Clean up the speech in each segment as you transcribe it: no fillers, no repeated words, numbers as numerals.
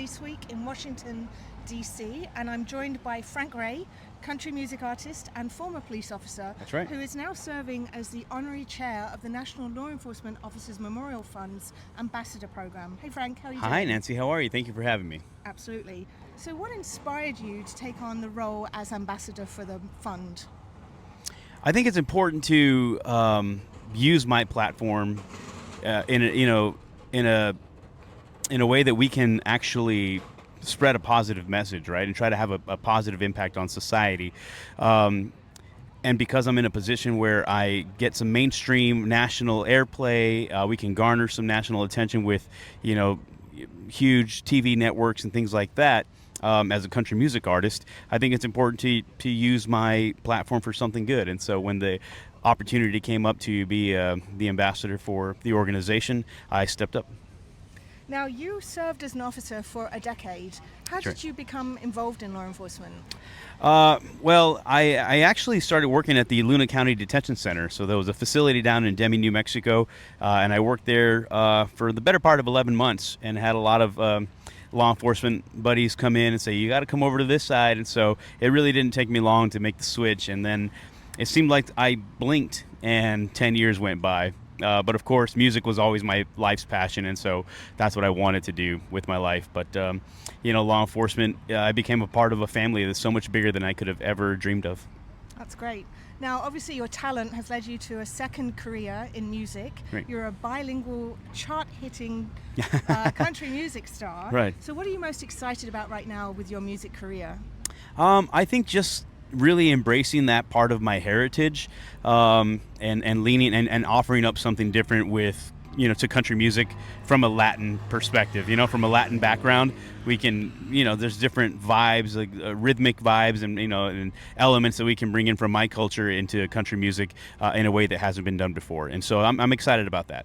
Police Week in Washington, D.C., and I'm joined by FRAY, country music artist and former police officer. That's right. Who is now serving as the honorary chair of the National Law Enforcement Officers Memorial Fund's Ambassador Program. Hey Frank, how are you doing? Hi Nancy, how are you? Thank you for having me. Absolutely. So what inspired you to take on the role as ambassador for the fund? I think it's important to use my platform in a way that we can actually spread a positive message, right, and try to have a positive impact on society. And because I'm in a position where I get some mainstream national airplay, we can garner some national attention with, huge TV networks and things like that. As a country music artist, I think it's important to use my platform for something good. And so when the opportunity came up to be the ambassador for the organization, I stepped up. Now, you served as an officer for a decade. How did you become involved in law enforcement? Well, I actually started working at the Luna County Detention Center. So there was a facility down in Demi, New Mexico, and I worked there for the better part of 11 months and had a lot of law enforcement buddies come in and say, you got to come over to this side. And so it really didn't take me long to make the switch. And then it seemed like I blinked and 10 years went by. But of course, music was always my life's passion, and so that's what I wanted to do with my life. But, law enforcement, I became a part of a family that's so much bigger than I could have ever dreamed of. That's great. Now, obviously, your talent has led you to a second career in music. Right. You're a bilingual, chart-hitting country music star. Right. So what are you most excited about right now with your music career? I think just really embracing that part of my heritage and leaning and offering up something different with, to country music from a Latin perspective, from a Latin background. We can, there's different vibes, like rhythmic vibes and elements that we can bring in from my culture into country music in a way that hasn't been done before. And so I'm excited about that.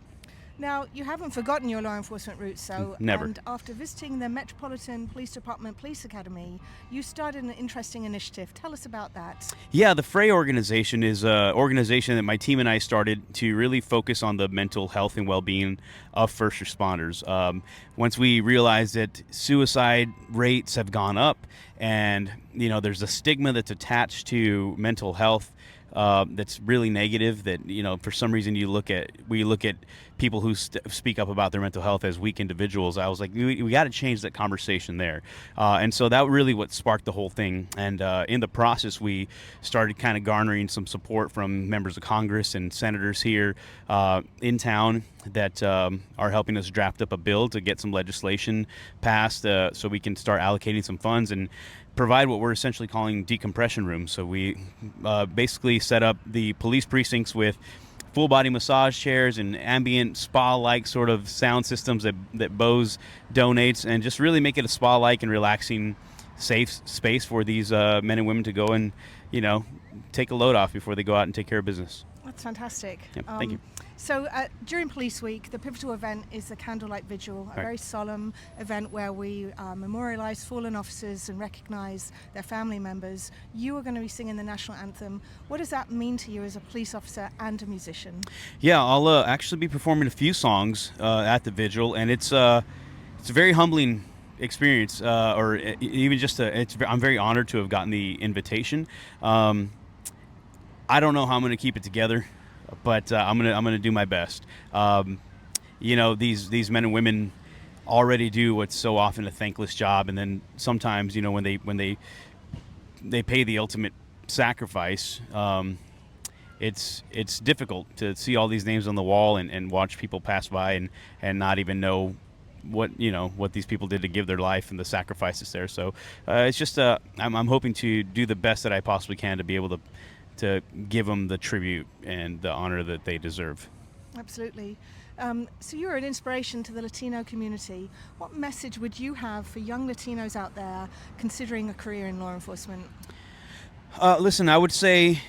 Now, you haven't forgotten your law enforcement roots, so Never. And after visiting the Metropolitan Police Department Police Academy, you started an interesting initiative. Tell us about that. Yeah, the FRAY organization is an organization that my team and I started to really focus on the mental health and well-being of first responders. Once we realized that suicide rates have gone up and, there's a stigma that's attached to mental health that's really negative, that for some reason we look at people who speak up about their mental health as weak individuals. I was like, we got to change that conversation there, and so that really what sparked the whole thing. And in the process, we started kind of garnering some support from members of Congress and senators here in town that are helping us draft up a bill to get some legislation passed so we can start allocating some funds and provide what we're essentially calling decompression rooms. So we basically set up the police precincts with full body massage chairs and ambient spa-like sort of sound systems that Bose donates, and just really make it a spa-like and relaxing, safe space for these men and women to go and, take a load off before they go out and take care of business. That's fantastic. Yep, thank you. So during Police Week, the pivotal event is the Candlelight Vigil, a very solemn event where we memorialize fallen officers and recognize their family members. You are going to be singing the national anthem. What does that mean to you as a police officer and a musician? Yeah, I'll actually be performing a few songs at the vigil, and it's a very humbling experience, or even just I'm very honored to have gotten the invitation. I don't know how I'm going to keep it together, but I'm gonna do my best. These men and women already do what's so often a thankless job, and then sometimes when they pay the ultimate sacrifice, it's difficult to see all these names on the wall and watch people pass by and not even know what these people did to give their life and the sacrifices there. So it's just I'm hoping to do the best that I possibly can to be able to give them the tribute and the honor that they deserve. Absolutely. So you're an inspiration to the Latino community. What message would you have for young Latinos out there considering a career in law enforcement? Listen, I would say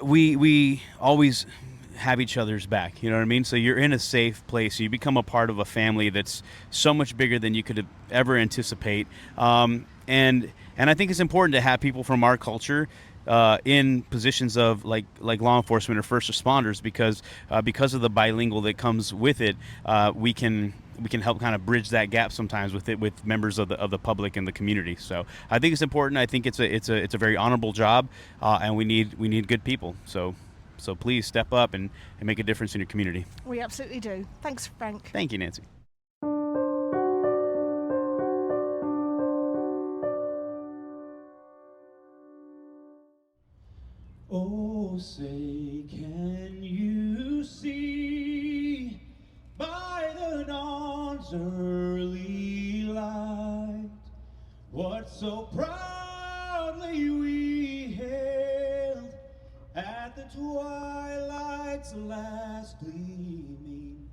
we always have each other's back. You know what I mean? So you're in a safe place. You become a part of a family that's so much bigger than you could ever anticipate. And I think it's important to have people from our culture in positions of like law enforcement or first responders, because of the bilingual that comes with it, we can we can help kind of bridge that gap sometimes with members of the public and the community. So I think it's important. I think it's a very honorable job, and we need good people. So please step up and make a difference in your community. We absolutely do. Thanks, Frank. Thank you, Nancy. Oh, say, can you see by the dawn's early light what so proudly we hailed at the twilight's last gleaming,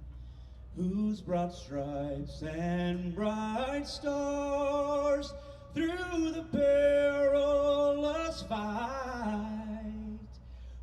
whose broad stripes and bright stars through the perilous fight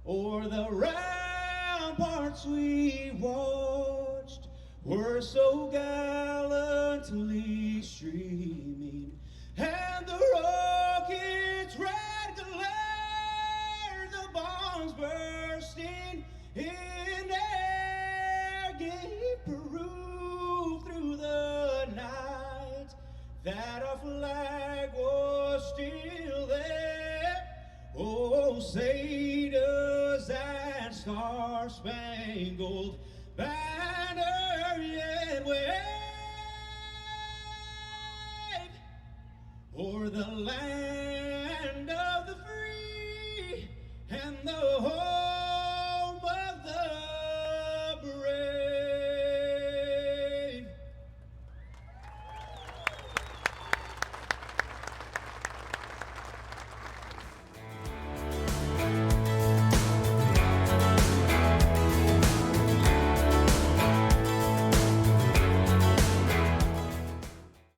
o'er the ramparts we watched were so gallantly streaming, and the rocket's red glare, the bombs bursting in air, gave proof through the night that our flag was still there. Oh, say does that star-spangled banner yet wave o'er the land